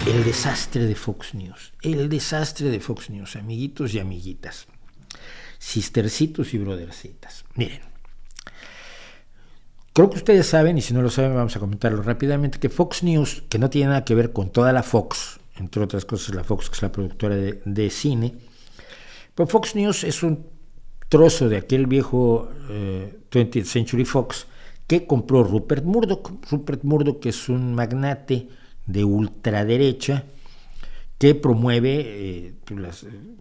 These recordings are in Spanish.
El desastre de Fox News. El desastre de Fox News, amiguitos y amiguitas. Sistercitos y brothercitas. Miren. Creo que ustedes saben, y si no lo saben vamos a comentarlo rápidamente, que Fox News, que no tiene nada que ver con toda la Fox, entre otras cosas la Fox, que es la productora de cine, pero Fox News es un trozo de aquel viejo 20th Century Fox que compró Rupert Murdoch. Rupert Murdoch es un magnate de ultraderecha que promueve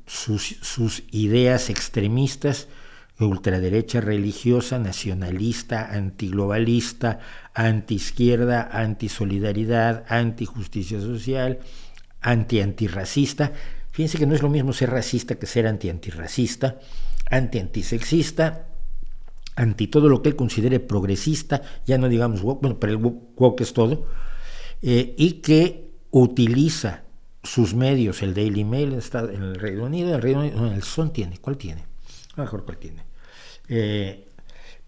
sus ideas extremistas de ultraderecha religiosa, nacionalista, antiglobalista, antiizquierda, antisolidaridad, antijusticia social, antirracista. Fíjense que no es lo mismo ser racista que ser antirracista, antisexista, anti todo lo que él considere progresista, ya no digamos woke, bueno, pero el woke es todo, y que utiliza sus medios, el Daily Mail está en el Reino Unido, no, el Sun tiene, ¿cuál tiene? A lo mejor cuál tiene.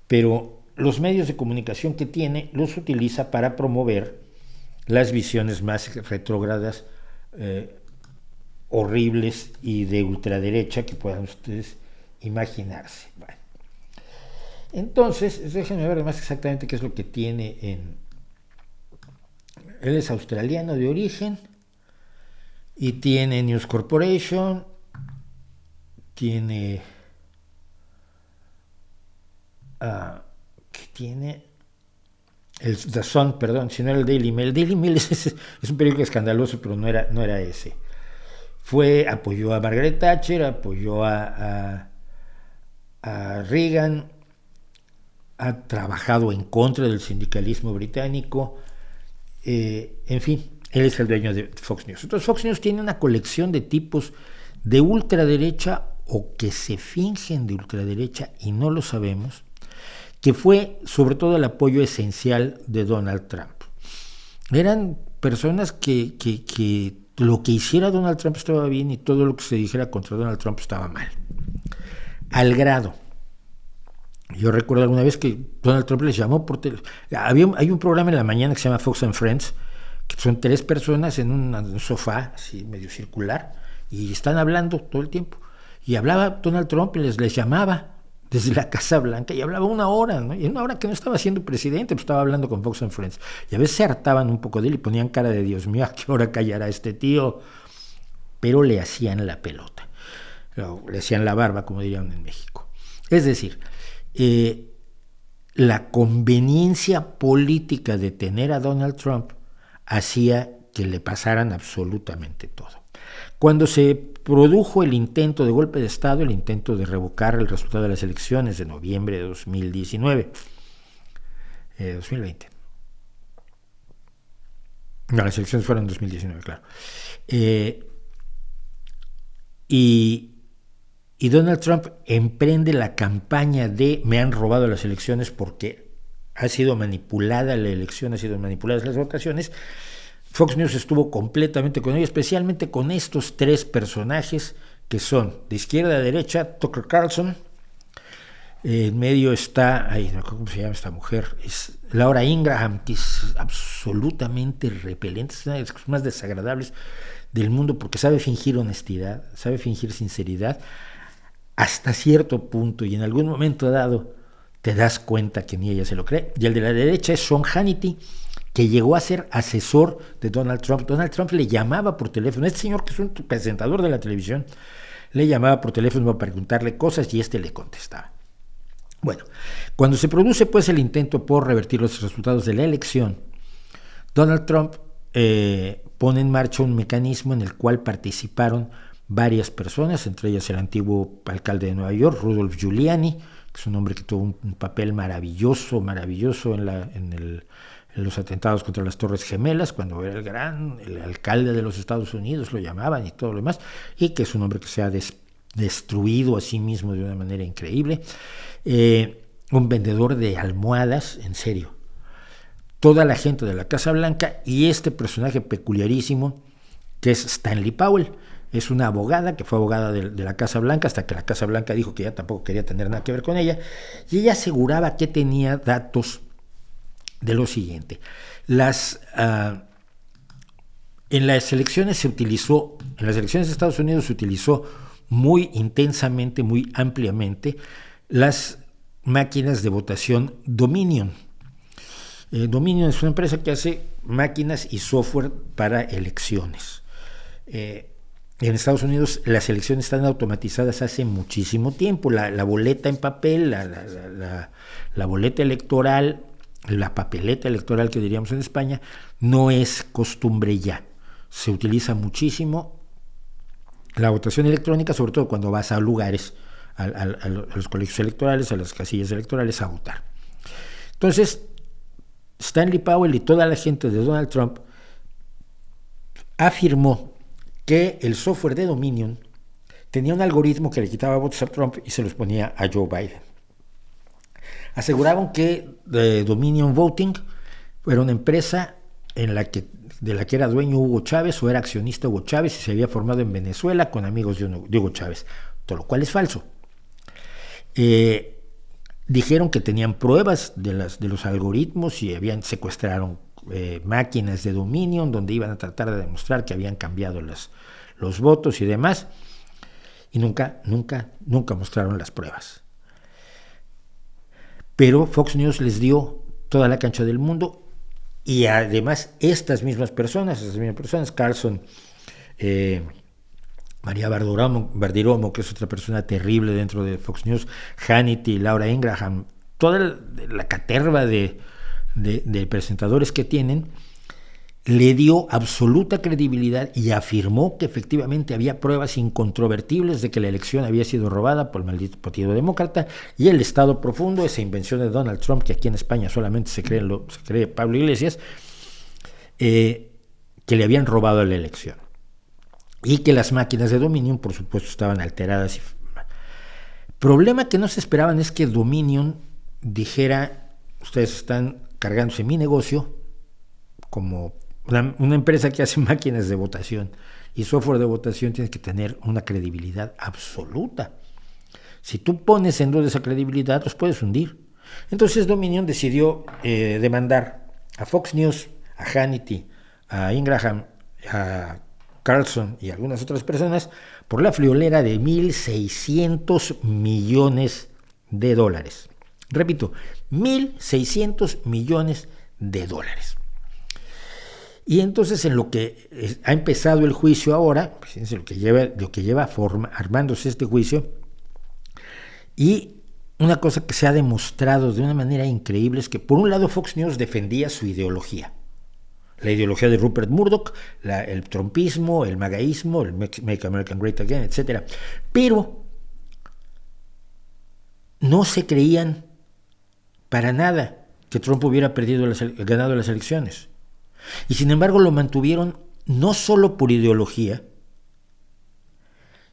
Pero los medios de comunicación que tiene los utiliza para promover las visiones más retrógradas, horribles y de ultraderecha que puedan ustedes imaginarse. Bueno. Entonces, déjenme ver más exactamente qué es lo que tiene en... Él es australiano de origen y tiene News Corporation, tiene... que tiene el The Sun, perdón, si no era el Daily Mail. El Daily Mail es un periódico escandaloso, pero no era ese. Apoyó a Margaret Thatcher, apoyó a Reagan, ha trabajado en contra del sindicalismo británico, en fin, él es el dueño de Fox News. Entonces Fox News tiene una colección de tipos de ultraderecha o que se fingen de ultraderecha y no lo sabemos, que fue sobre todo el apoyo esencial de Donald Trump. Eran personas que lo que hiciera Donald Trump estaba bien y todo lo que se dijera contra Donald Trump estaba mal. Al grado, yo recuerdo alguna vez que Donald Trump les llamó por teléfono. Hay un programa en la mañana que se llama Fox and Friends, que son 3 personas en un sofá así medio circular y están hablando todo el tiempo. Y hablaba Donald Trump y les llamaba desde la Casa Blanca y hablaba 1 hora, ¿no? Y 1 hora que no estaba siendo presidente, pues estaba hablando con Fox and Friends. Y a veces se hartaban un poco de él y ponían cara de Dios mío, ¿a qué hora callará este tío? Pero le hacían la pelota, le hacían la barba, como dirían en México. Es decir, la conveniencia política de tener a Donald Trump hacía que le pasaran absolutamente todo. Cuando se produjo el intento de golpe de Estado, el intento de revocar el resultado de las elecciones de noviembre de 2019, 2020. No, las elecciones fueron en 2019, claro. Y Donald Trump emprende la campaña de me han robado las elecciones porque ha sido manipulada la elección, ha sido manipuladas las votaciones. Fox News estuvo completamente con ello, especialmente con estos 3 personajes que son de izquierda a derecha, Tucker Carlson, en medio está, ¿cómo se llama esta mujer? Es Laura Ingraham, que es absolutamente repelente, es una de las cosas más desagradables del mundo porque sabe fingir honestidad, sabe fingir sinceridad hasta cierto punto y en algún momento dado te das cuenta que ni ella se lo cree. Y el de la derecha es Sean Hannity, que llegó a ser asesor de Donald Trump. Donald Trump le llamaba por teléfono, este señor que es un presentador de la televisión, le llamaba por teléfono para preguntarle cosas y le contestaba. Bueno, cuando se produce pues el intento por revertir los resultados de la elección, Donald Trump pone en marcha un mecanismo en el cual participaron varias personas, entre ellas el antiguo alcalde de Nueva York, Rudolph Giuliani, que es un hombre que tuvo un papel maravilloso en los atentados contra las Torres Gemelas, cuando era el alcalde de los Estados Unidos, lo llamaban y todo lo demás, y que es un hombre que se ha destruido a sí mismo de una manera increíble. Un vendedor de almohadas, en serio. Toda la gente de la Casa Blanca y este personaje peculiarísimo que es Stanley Powell. Es una abogada que fue abogada de la Casa Blanca hasta que la Casa Blanca dijo que ya tampoco quería tener nada que ver con ella, y ella aseguraba que tenía datos de lo siguiente: las En las elecciones de Estados Unidos se utilizó muy intensamente, muy ampliamente, las máquinas de votación Dominion. Dominion es una empresa que hace máquinas y software para elecciones. En Estados Unidos las elecciones están automatizadas hace muchísimo tiempo. La boleta en papel, la boleta electoral, la papeleta electoral que diríamos en España, no es costumbre ya. Se utiliza muchísimo la votación electrónica, sobre todo cuando vas a lugares, a los colegios electorales, a las casillas electorales a votar. Entonces, Stanley Powell y toda la gente de Donald Trump afirmó que el software de Dominion tenía un algoritmo que le quitaba votos a Trump y se los ponía a Joe Biden. Aseguraron que Dominion Voting era una empresa de la que era dueño Hugo Chávez o era accionista Hugo Chávez y se había formado en Venezuela con amigos de Hugo Chávez, todo lo cual es falso. Dijeron que tenían pruebas de los algoritmos y secuestraron máquinas de Dominion donde iban a tratar de demostrar que habían cambiado los votos y demás, y nunca mostraron las pruebas. Pero Fox News les dio toda la cancha del mundo, y además estas mismas personas, Carlson, María Bartiromo, que es otra persona terrible dentro de Fox News, Hannity, Laura Ingraham, toda la caterva de presentadores que tienen, le dio absoluta credibilidad y afirmó que efectivamente había pruebas incontrovertibles de que la elección había sido robada por el maldito Partido Demócrata y el Estado profundo, esa invención de Donald Trump que aquí en España solamente se cree Pablo Iglesias, que le habían robado la elección. Y que las máquinas de Dominion, por supuesto, estaban alteradas. Problema que no se esperaban es que Dominion dijera: ustedes están cargándose mi negocio como una empresa que hace máquinas de votación y software de votación. Tiene que tener una credibilidad absoluta. Si tú pones en duda esa credibilidad, los puedes hundir. Entonces Dominion decidió demandar a Fox News, a Hannity, a Ingraham, a Carlson y algunas otras personas por la friolera de $1.600 millones. Repito, $1.600 millones. Y entonces, en lo que ha empezado el juicio ahora, fíjense lo que lleva armándose este juicio, y una cosa que se ha demostrado de una manera increíble es que, por un lado, Fox News defendía su ideología. La ideología de Rupert Murdoch, el trumpismo, el magaísmo, el Make American Great Again, etc. Pero no se creían para nada que Trump hubiera ganado las elecciones. Y sin embargo lo mantuvieron no solo por ideología,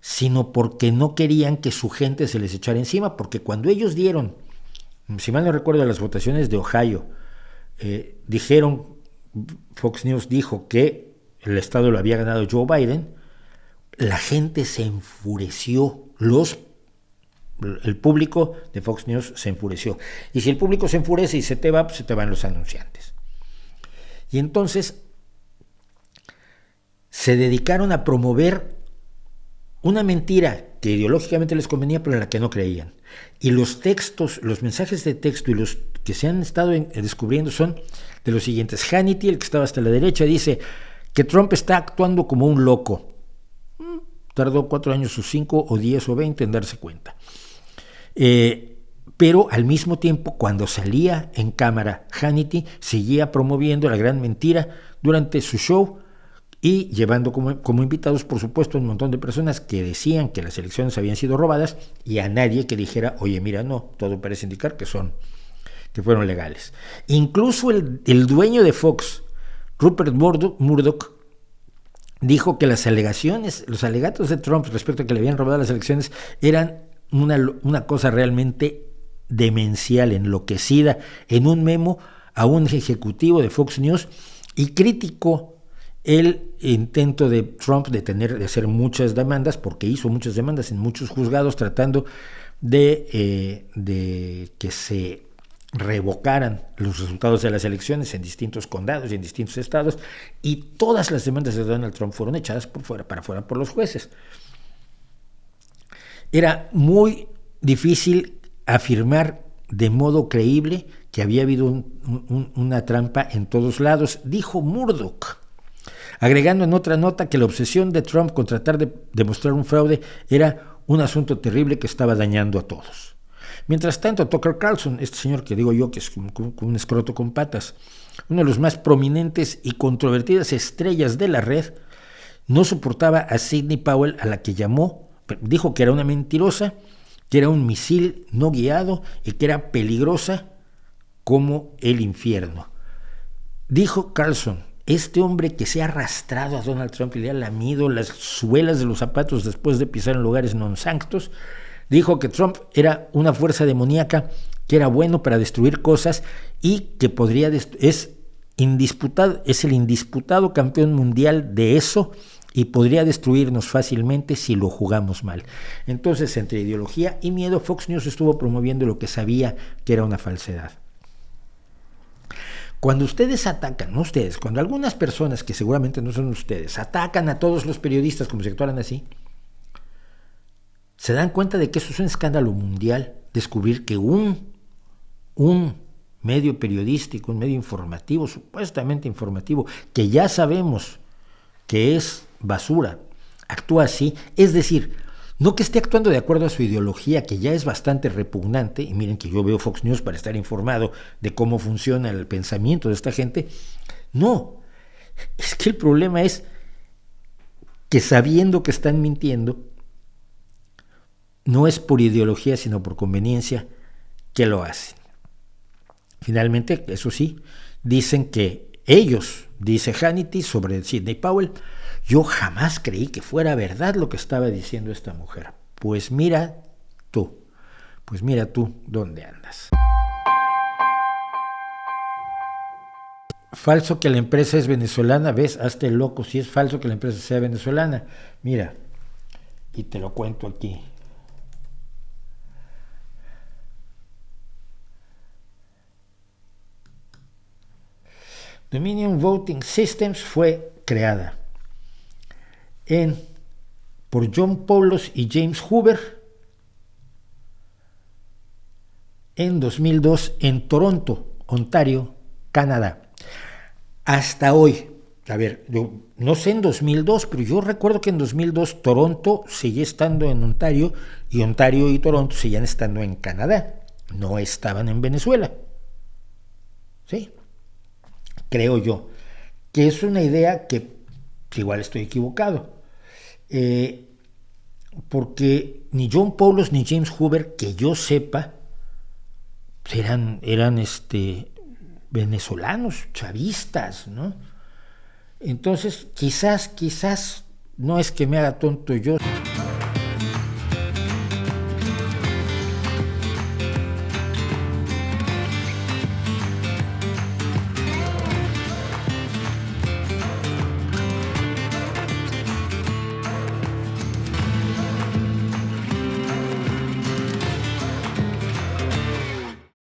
sino porque no querían que su gente se les echara encima, porque cuando ellos dieron, si mal no recuerdo, las votaciones de Ohio, Fox News dijo que el estado lo había ganado Joe Biden, la gente se enfureció, el público de Fox News se enfureció. Y si el público se enfurece y se te va, pues se te van los anunciantes. Y entonces se dedicaron a promover una mentira que ideológicamente les convenía, pero en la que no creían. Y los mensajes de texto y los que se han estado descubriendo son de los siguientes. Hannity, el que estaba hasta la derecha, dice que Trump está actuando como un loco. Tardó 4 años o 5 o 10 o 20 en darse cuenta. Pero al mismo tiempo, cuando salía en cámara, Hannity seguía promoviendo la gran mentira durante su show y llevando como invitados, por supuesto, un montón de personas que decían que las elecciones habían sido robadas y a nadie que dijera: oye, mira, no, todo parece indicar que fueron legales. Incluso el dueño de Fox, Rupert Murdoch, dijo que los alegatos de Trump respecto a que le habían robado las elecciones eran una cosa realmente demencial, enloquecida, en un memo a un ejecutivo de Fox News, y criticó el intento de Trump de hacer muchas demandas, porque hizo muchas demandas en muchos juzgados tratando de que se revocaran los resultados de las elecciones en distintos condados y en distintos estados, y todas las demandas de Donald Trump fueron echadas para fuera por los jueces. Era muy difícil afirmar de modo creíble que había habido una trampa en todos lados, dijo Murdoch, agregando en otra nota que la obsesión de Trump con tratar de demostrar un fraude era un asunto terrible que estaba dañando a todos. Mientras tanto, Tucker Carlson, este señor que digo yo que es como un escroto con patas, uno de los más prominentes y controvertidas estrellas de la red, no soportaba a Sidney Powell, a la que llamó, dijo que era una mentirosa, que era un misil no guiado y que era peligrosa como el infierno. Dijo Carlson, este hombre que se ha arrastrado a Donald Trump y le ha lamido las suelas de los zapatos después de pisar en lugares non sanctos, dijo que Trump era una fuerza demoníaca, que era bueno para destruir cosas y que es el indisputado campeón mundial de eso y podría destruirnos fácilmente si lo jugamos mal. Entonces, entre ideología y miedo, Fox News estuvo promoviendo lo que sabía que era una falsedad. Cuando ustedes atacan, no ustedes, cuando algunas personas que seguramente no son ustedes, atacan a todos los periodistas como si actuaran así, se dan cuenta de que eso es un escándalo mundial, descubrir que un medio periodístico, un medio informativo, supuestamente informativo, que ya sabemos que es basura, actúa así, es decir, no que esté actuando de acuerdo a su ideología, que ya es bastante repugnante, y miren que yo veo Fox News para estar informado de cómo funciona el pensamiento de esta gente, no, es que el problema es que sabiendo que están mintiendo, no es por ideología sino por conveniencia que lo hacen. Finalmente, eso sí, dicen que ellos, dice Hannity sobre Sidney Powell, yo jamás creí que fuera verdad lo que estaba diciendo esta mujer. Pues mira tú dónde andas. Falso que la empresa es venezolana, ves, hazte loco si es falso que la empresa sea venezolana. Mira, y te lo cuento aquí. Dominion Voting Systems fue creada por John Poulos y James Hoover en 2002 en Toronto, Ontario, Canadá. Hasta hoy, a ver, yo no sé en 2002, pero yo recuerdo que en 2002 Toronto seguía estando en Ontario y Ontario y Toronto seguían estando en Canadá, no estaban en Venezuela. ¿Sí? Creo yo, que es una idea que igual estoy equivocado, porque ni John Poulos ni James Hoover, que yo sepa, eran venezolanos, chavistas, ¿no? Entonces, quizás, no es que me haga tonto yo.